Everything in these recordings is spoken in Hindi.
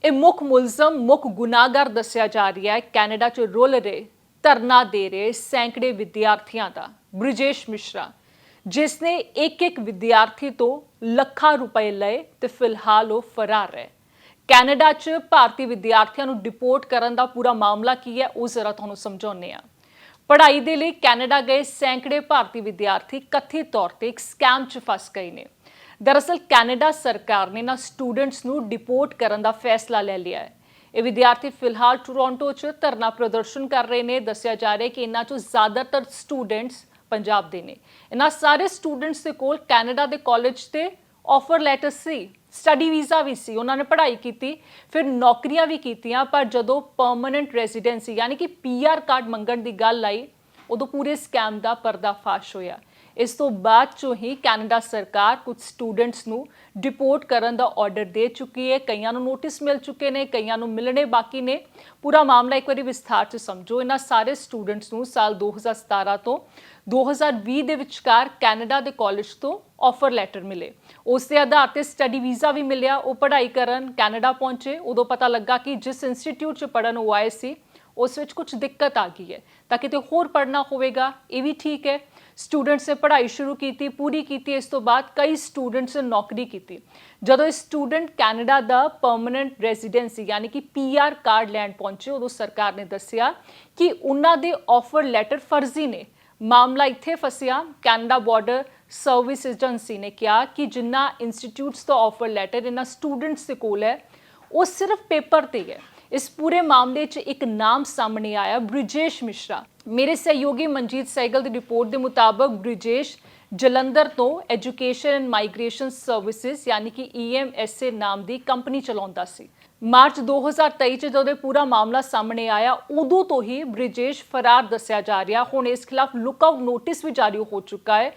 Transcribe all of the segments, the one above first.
ਇਹ ਮੁੱਖ ਮੁਲਜ਼ਮ ਮੁੱਖ ਗੁਨਾਹਗਰ ਦੱਸਿਆ ਜਾ ਰਿਹਾ ਹੈ ਕੈਨੇਡਾ 'ਚ ਰੁਲ ਰਹੇ ਧਰਨਾ ਦੇ ਰਹੇ ਸੈਂਕੜੇ ਵਿਦਿਆਰਥੀਆਂ ਦਾ ਬ੍ਰਿਜੇਸ਼ ਮਿਸ਼ਰਾ, ਜਿਸ ਨੇ ਇੱਕ ਵਿਦਿਆਰਥੀ ਤੋਂ ਲੱਖਾਂ ਰੁਪਏ ਲਏ ਤੇ ਫਿਲਹਾਲ ਉਹ ਫਰਾਰ ਹੈ। ਕੈਨੇਡਾ 'ਚ ਭਾਰਤੀ ਵਿਦਿਆਰਥੀਆਂ ਨੂੰ ਡਿਪੋਰਟ ਕਰਨ ਦਾ ਪੂਰਾ ਮਾਮਲਾ ਕੀ ਹੈ ਉਹ ਜ਼ਰਾ ਤੁਹਾਨੂੰ ਸਮਝਾਉਂਦੇ ਹਾਂ। ਪੜ੍ਹਾਈ ਦੇ ਲਈ ਕੈਨੇਡਾ ਗਏ ਸੈਂਕੜੇ ਭਾਰਤੀ ਵਿਦਿਆਰਥੀ ਕਥਿਤ ਤੌਰ ਤੇ ਇੱਕ ਸਕੈਮ 'ਚ ਫਸ ਗਏ ਨੇ। दरअसल कैनेडा सरकार ने ना स्टूडेंट्स नू डिपोर्ट करने का फैसला ले लिया है। ये विद्यार्थी फिलहाल टोरंटो च धरना प्रदर्शन कर रहे हैं। दस्सिया जा रहा है कि इन्हां चों ज़्यादातर स्टूडेंट्स पंजाब दे ने। इन्हां सारे स्टूडेंट्स दे कोल कैनेडा दे कॉलेज ते ऑफर लैटर सी, स्टडी वीज़ा भी सी, उन्होंने पढ़ाई की, फिर नौकरियां भी कीतियां, पर जदों परमानेंट रेजिडेंसी यानी कि PR कार्ड मंगण की गल आई उदों पूरे स्कैम का पर्दाफाश होया। इस तो बाद चों ही कैनेडा सरकार कुछ स्टूडेंट्स नू डिपोर्ट करने का ऑर्डर दे चुकी है। कईयां नू नोटिस मिल चुके हैं, कईयां नू मिलने बाकी ने। पूरा मामला एक बार विस्तार से समझो। इन्हां सारे स्टूडेंट्स नू साल 2017 तो 2020 के विचकार कैनेडा के कॉलेज तो ऑफर लैटर मिले। उस दे आधार पर स्टडी वीज़ा भी मिलिया। वो पढ़ाई करन कैनेडा पहुंचे, उदों पता लगा कि जिस इंस्टीट्यूट च पढ़न वो आए सी उस विच कुछ दिक्कत आ गई है, तां किते होर पढ़ना होवेगा। ये भी ठीक है। स्टूडेंट्स ने पढ़ाई शुरू की, पूरी की। इस तो बाद कई स्टूडेंट्स ने नौकरी की। जदों स्टूडेंट कैनेडा का परमानेंट रेजिडेंसी यानी कि PR कार्ड लैंड पहुंचे उदों सरकार ने दस्सिया कि उन्हां दे ऑफर लैटर फर्जी ने। मामला इत्थे फसिया। कैनेडा बॉर्डर सर्विस एजेंसी ने कहा कि जिन्ना इंस्टीट्यूट्स का ऑफर लैटर इन्हां स्टूडेंट्स के कोल है वो सिर्फ पेपर ते है। इस पूरे मामले च एक नाम सामने आया, ब्रिजेश मिश्रा। मेरे सहयोगी मनजीत सहगल की रिपोर्ट के मुताबिक ब्रिजेश जलंधर तो एजुकेशन एंड माइग्रेशन सर्विसेज यानी कि EMSA नाम की कंपनी चलाउंदा सी। मार्च 2023 च जदों पूरा मामला सामने आया उदों तो ही ब्रिजेश फरार दस्सिया जा रहा। हुण इस खिलाफ लुकआउट नोटिस भी जारी हो चुका है।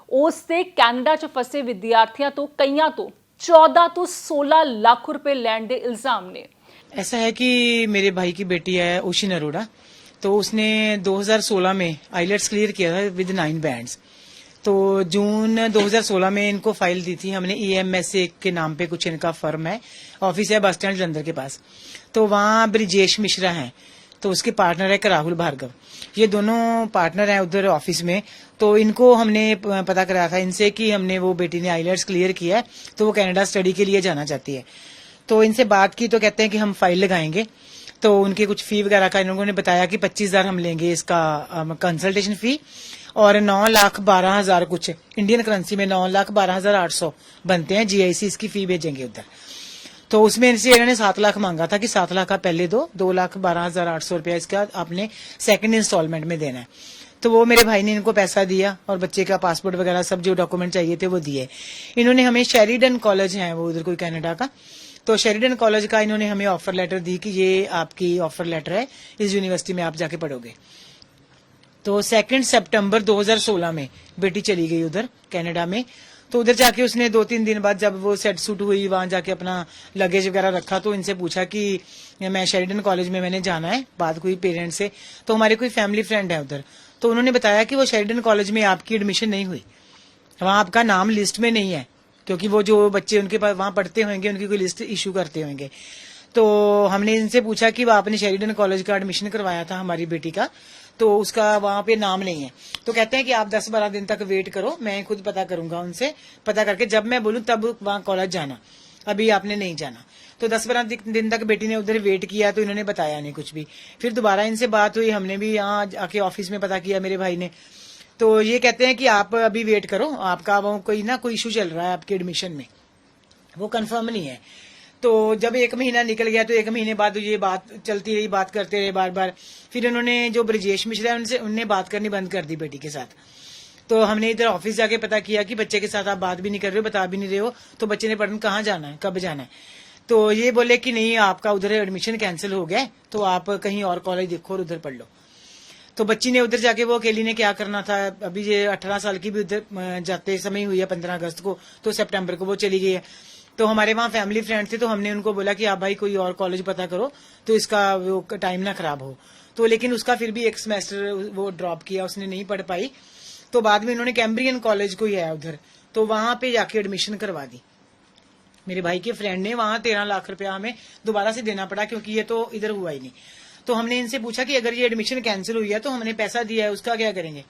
उसते कैनेडा च फसे विद्यार्थियों तो कईयां तो 14 तो 16 लाख रुपए लैंड के इल्जाम ने। ऐसा है कि मेरे भाई की बेटी है ओशिन अरोड़ा, तो उसने 2016 में आइलेट्स क्लियर किया था विद 9 बैंड्स। तो जून 2016 में इनको फाइल दी थी हमने। EMSA के नाम पे कुछ इनका फर्म है, ऑफिस है बस स्टैंड जलंधर के पास। तो वहाँ ब्रिजेश मिश्रा हैं, तो उसके पार्टनर है राहुल भार्गव। ये दोनों पार्टनर हैं उधर ऑफिस में। तो इनको हमने पता कराया था इनसे कि हमने वो बेटी ने आइलेट्स क्लियर किया है, तो वो कनाडा स्टडी के लिए जाना चाहती है। तो इनसे बात की तो कहते हैं कि हम फाइल लगाएंगे। तो उनके कुछ फी वगैरह का इन्होंने बताया कि 25,000 हम लेंगे इसका कंसल्टेशन फी, और 9,12,000 कुछ इंडियन करेंसी में 9,12,800 बनते हैं। GIC इसकी फी भेजेंगे उधर। तो उसमें इनसे इन्होंने 7 लाख मांगा था कि 7 लाख का पहले दो, 2,12,800 रुपया इसका आपने सेकंड इंस्टॉलमेंट में देना है। तो वो मेरे भाई ने इनको पैसा दिया और बच्चे का पासपोर्ट वगैरह सब जो डॉक्यूमेंट चाहिए थे वो दिए। इन्होंने हमें शेरिडन कॉलेज है वो उधर कोई कनाडा का, तो शेरिडन कॉलेज का इन्होंने हमें ऑफर लेटर दी कि ये आपकी ऑफर लेटर है, इस यूनिवर्सिटी में आप जाके पढ़ोगे। तो 2 सितंबर 2016 में बेटी चली गई उधर कनाडा में। तो उधर जाके उसने 2-3 दिन बाद जब वो सेट सूट हुई, वहां जाके अपना लगेज वगैरह रखा, तो इनसे पूछा कि मैं शेरिडन कॉलेज में मैंने जाना है। बात हुई पेरेंट्स से, तो हमारे कोई फैमिली फ्रेंड है उधर, तो उन्होंने बताया कि वो शेरिडन कॉलेज में आपकी एडमिशन नहीं हुई, वहां आपका नाम लिस्ट में नहीं है, क्योंकि वो जो बच्चे उनके पास वहां पढ़ते होंगे उनकी कोई लिस्ट इशू करते होंगे। तो हमने इनसे पूछा कि आपने शेरिडन कॉलेज का एडमिशन करवाया था हमारी बेटी का, तो उसका वहां पे नाम नहीं है। तो कहते हैं कि आप 10-12 दिन तक वेट करो, मैं खुद पता करूंगा उनसे, पता करके जब मैं बोलूं तब वहां कॉलेज जाना, अभी आपने नहीं जाना। तो 10-12 दिन तक बेटी ने उधर वेट किया, तो इन्होंने बताया नहीं कुछ भी। फिर दोबारा इनसे बात हुई, हमने भी यहाँ आके ऑफिस में पता किया मेरे भाई ने। तो ये कहते हैं कि आप अभी वेट करो, आपका वो कोई इशू चल रहा है आपके एडमिशन में, वो कंफर्म नहीं है। तो जब 1 महीना निकल गया, तो 1 महीने बाद ये बात चलती रही, बात करते रहे बार बार। फिर उन्होंने जो ब्रिजेश मिश्रा है उनने बात करनी बंद कर दी बेटी के साथ। तो हमने इधर ऑफिस जाके पता किया कि बच्चे के साथ आप बात भी नहीं कर रहे हो, बता भी नहीं रहे हो, तो बच्चे ने पढ़ने कहाँ जाना है, कब जाना है। तो ये बोले कि नहीं, आपका उधर एडमिशन कैंसिल हो गया, तो आप कहीं और कॉलेज देखो और उधर पढ़ लो। तो बच्ची ने उधर जाके, वो अकेली ने क्या करना था, अभी ये 18 साल की भी उधर जाते समय हुई है 15 अगस्त को, तो सितंबर को वो चली गई है। तो हमारे वहाँ फैमिली फ्रेंड थे, तो हमने उनको बोला कि आप भाई कोई और कॉलेज पता करो, तो इसका वो टाइम ना खराब हो। तो लेकिन उसका फिर भी 1 सेमेस्टर वो ड्रॉप किया, उसने नहीं पढ़ पाई। तो बाद में उन्होंने कैम्ब्रियन कॉलेज को ही है उधर, तो वहां पे जाके एडमिशन करवा दी। मेरे भाई के फ्रेंड ने वहां 13 लाख रुपया हमें दोबारा से देना पड़ा, क्योंकि ये तो इधर हुआ ही नहीं। तो हमने इनसे पूछा कि अगर ये एडमिशन कैंसिल हुई है तो हमने पैसा दिया है, उसका क्या करेंगे?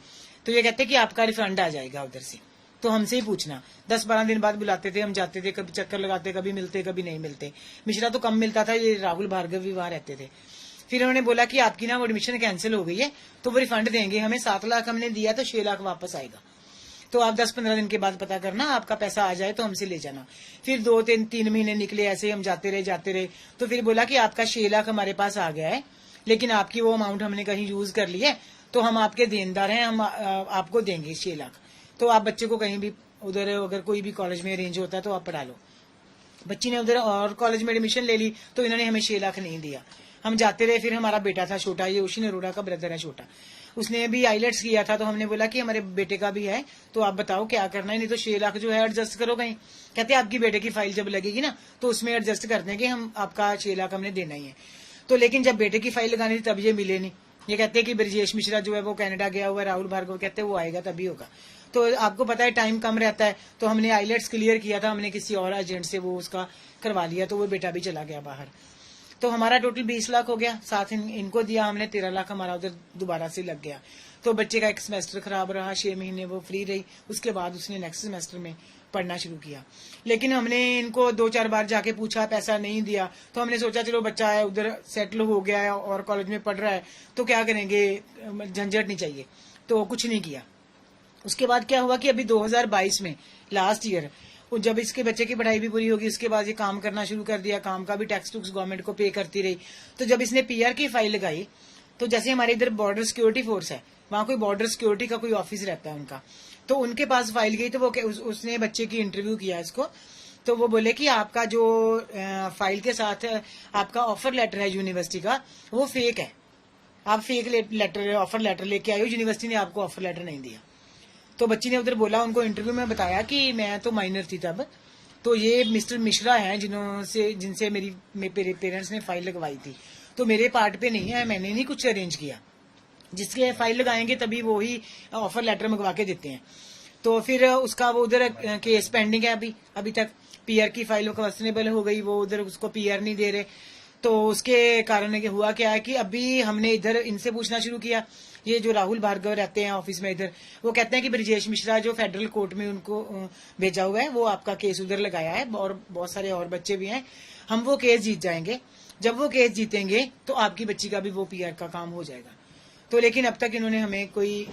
तो ये कहते कि आपका रिफंड आ जाएगा उधर से। तो हमसे ही पूछना, 10-12 दिन बाद बुलाते थे, हम जाते थे, कभी चक्कर लगाते, कभी मिलते, कभी नहीं मिलते। मिश्रा तो कम मिलता था, ये राहुल भार्गव भी वहां रहते थे। फिर उन्होंने बोला कि आपकी ना वो एडमिशन कैंसिल हो गई है, तो वो रिफंड देंगे हमें। 7 लाख हमने दिया तो 6 लाख वापस आएगा, तो आप 10-15 दिन के बाद पता करना, आपका पैसा आ जाए तो हमसे ले जाना। फिर 2-3 महीने निकले, ऐसे हम जाते रहे। तो फिर बोला कि आपका 6 लाख हमारे पास आ गया है, लेकिन आपकी वो अमाउंट हमने कहीं यूज कर ली है, तो हम आपके देनदार हैं, हम आपको देंगे 6 लाख। तो आप बच्चे को कहीं भी उधर अगर कोई भी कॉलेज में अरेंज होता है तो आप पढ़ा लो। बच्ची ने उधर और कॉलेज में एडमिशन ले ली, तो इन्होंने हमें 6 लाख नहीं दिया। हम जाते रहे। फिर हमारा बेटा था छोटा, ये ओशी नरोड़ा का ब्रदर है छोटा, उसने भी आईलेट्स किया था। तो हमने बोला कि हमारे बेटे का भी है, तो आप बताओ क्या करना है, नहीं तो 6 लाख जो है एडजस्ट करो कहीं। कहते आपकी बेटे की फाइल जब लगेगी ना तो उसमें एडजस्ट कर देंगे हम, आपका 6 लाख हमने देना ही है। तो लेकिन जब बेटे की फाइल लगानी थी तब ये मिले नहीं। ये कहते हैं कि ब्रजेश मिश्रा जो है वो कनाडा गया हुआ है, राहुल भार्गव कहते हैं वो आएगा तभी होगा। तो आपको पता है टाइम कम रहता है, तो हमने आईलेट्स क्लियर किया था, हमने किसी और एजेंट से वो उसका करवा लिया, तो वो बेटा भी चला गया बाहर। तो हमारा टोटल 20 लाख हो गया, साथ इनको दिया हमने 13 लाख हमारा उधर दोबारा से लग गया। तो बच्चे का एक सेमेस्टर खराब रहा, 6 महीने वो फ्री रही, उसके बाद उसने नेक्स्ट सेमेस्टर में पढ़ना शुरू किया। लेकिन हमने इनको 2-4 बार जाके पूछा, पैसा नहीं दिया। तो हमने सोचा चलो बच्चा है उधर सेटल हो गया है और कॉलेज में पढ़ रहा है, तो क्या करेंगे, झंझट नहीं चाहिए, तो कुछ नहीं किया। उसके बाद क्या हुआ कि अभी 2022 में लास्ट ईयर जब इसके बच्चे की पढ़ाई भी पूरी होगी, उसके बाद ये काम करना शुरू कर दिया। काम का भी टैक्स टूक्स गवर्नमेंट को पे करती रही। तो जब इसने पीआर की फाइल लगाई, तो जैसे हमारे इधर बॉर्डर सिक्योरिटी फोर्स है, वहां कोई बॉर्डर सिक्योरिटी का कोई ऑफिस रहता है उनका, तो उनके पास फाइल गई। तो वो उसने बच्चे की इंटरव्यू किया इसको, तो वो बोले कि आपका जो फाइल के साथ आपका ऑफर लेटर है यूनिवर्सिटी का, वो फेक है। आप फेक लेटर ऑफर लेटर लेके आए हो, यूनिवर्सिटी ने आपको ऑफर लेटर नहीं दिया। तो बच्ची ने उधर बोला, उनको इंटरव्यू में बताया कि मैं तो माइनर थी तब, तो ये मिस्टर मिश्रा हैं जिनसे मेरे पेरेंट्स ने फाइल लगवाई थी, तो मेरे पार्ट पे नहीं है, मैंने नहीं कुछ अरेंज किया। जिसके फाइल लगाएंगे तभी वो ही ऑफर लेटर मंगवा के देते हैं। तो फिर उसका वो उधर केस पेंडिंग है अभी तक। पीआर की फाइल क्वेश्चनेबल हो गई, वो उधर उसको पीआर नहीं दे रहे। तो उसके कारण हुआ क्या है कि अभी हमने इधर इनसे पूछना शुरू किया, ये जो राहुल भार्गव रहते हैं ऑफिस में इधर, वो कहते हैं कि ब्रजेश मिश्रा जो फेडरल कोर्ट में उनको भेजा हुआ है, वो आपका केस उधर लगाया है और बहुत सारे और बच्चे भी हैं, हम वो केस जीत जाएंगे। जब वो केस जीतेंगे तो आपकी बच्ची का भी वो पीआर का काम हो जाएगा। तो लेकिन अब तक इन्होंने हमें कोई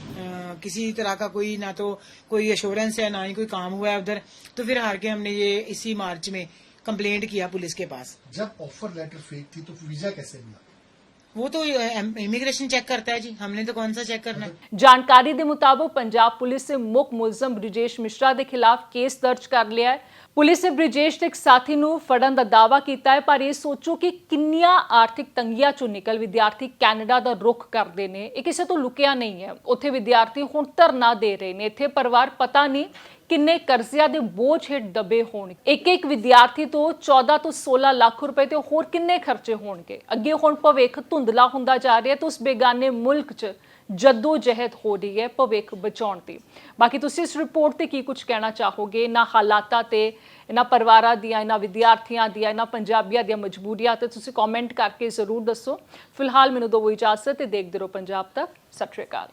किसी तरह का कोई ना तो कोई एश्योरेंस है, ना ही कोई काम हुआ है उधर। तो फिर हार के हमने ये इसी मार्च में कंप्लेंट किया पुलिस के पास। जब ऑफर लेटर फेक थी तो वीजा कैसे मिला? वो तो इमिग्रेशन चेक करता है जी, हमने तो कौन सा चेक करना है। ਜਾਣਕਾਰੀ ਦੇ ਮੁਤਾਬਕ ਪੰਜਾਬ ਪੁਲਿਸ ਨੇ ਮੁੱਖ ਮੁਲਜ਼ਮ ਬ੍ਰਿਜੇਸ਼ ਮਿਸ਼ਰਾ ਦੇ ਖਿਲਾਫ ਕੇਸ ਦਰਜ ਕਰ ਲਿਆ ਹੈ। ਪੁਲਿਸ ਨੇ ਬ੍ਰਿਜੇਸ਼ ਦੇ ਇੱਕ ਸਾਥੀ ਨੂੰ ਫੜਨ ਦਾ ਦਾਅਵਾ ਕੀਤਾ ਹੈ, ਪਰ ਇਹ ਸੋਚੋ ਕਿ ਕਿੰਨੀਆਂ ਆਰਥਿਕ ਤੰਗੀਆਂ ਚੋਂ ਨਿਕਲ ਵਿਦਿਆਰਥੀ ਕੈਨੇਡਾ ਦਾ ਰੁਖ ਕਰਦੇ ਨੇ। ਇਹ ਕਿਸੇ ਤੋਂ ਲੁਕਿਆ ਨਹੀਂ ਹੈ। ਉੱਥੇ ਵਿਦਿਆਰਥੀ ਹੁਣ ਧਰਨਾ ਦੇ ਰਹੇ ਨੇ। ਇੱਥੇ ਪਰਿਵਾਰ ਪਤਾ ਨਹੀਂ ਕਿੰਨੇ ਕਰਜ਼ਿਆਂ ਦੇ ਬੋਝ ਹੇਠ ਦਬੇ ਹੋਣ। ਇੱਕ ਵਿਦਿਆਰਥੀ ਤੋਂ 14 ਤੋਂ 16 ਲੱਖ ਰੁਪਏ ਤੇ ਹੋਰ ਕਿੰਨੇ ਖਰਚੇ ਹੋਣਗੇ। ਅੱਗੇ ਹੁਣ ਭਵਿੱਖ ਧੁੰਦਲਾ ਹੁੰਦਾ ਜਾ ਰਿਹਾ ਤੇ ਉਸ ਬੇਗਾਨੇ ਮੁਲਕ 'ਚ ਜੱਦੋ ਜਹਿਦ ਹੋ ਰਹੀ ਹੈ ਭਵਿੱਖ ਬਚਾਉਣ ਦੀ। ਬਾਕੀ ਤੁਸੀਂ ਇਸ ਰਿਪੋਰਟ ਤੇ ਕੀ ਕੁਝ ਕਹਿਣਾ ਚਾਹੋਗੇ, ਇਹਨਾਂ ਹਾਲਾਤਾਂ ਤੇ, ਇਹਨਾਂ ਪਰਿਵਾਰਾਂ ਦੀਆਂ, ਇਹਨਾਂ ਵਿਦਿਆਰਥੀਆਂ ਦੀਆਂ, ਇਹਨਾਂ ਪੰਜਾਬੀਆਂ ਦੀਆਂ ਮਜਬੂਰੀਆਂ ਤੇ ਤੁਸੀਂ ਕਮੈਂਟ ਕਰਕੇ ਜ਼ਰੂਰ ਦੱਸੋ। ਫਿਲਹਾਲ ਮੈਨੂੰ ਦਿਓ ਇਜਾਜ਼ਤ ਤੇ ਦੇਖਦੇ ਰਹੋ ਪੰਜਾਬ ਤੱਕ। ਸਤਿ ਸ਼੍ਰੀ ਅਕਾਲ।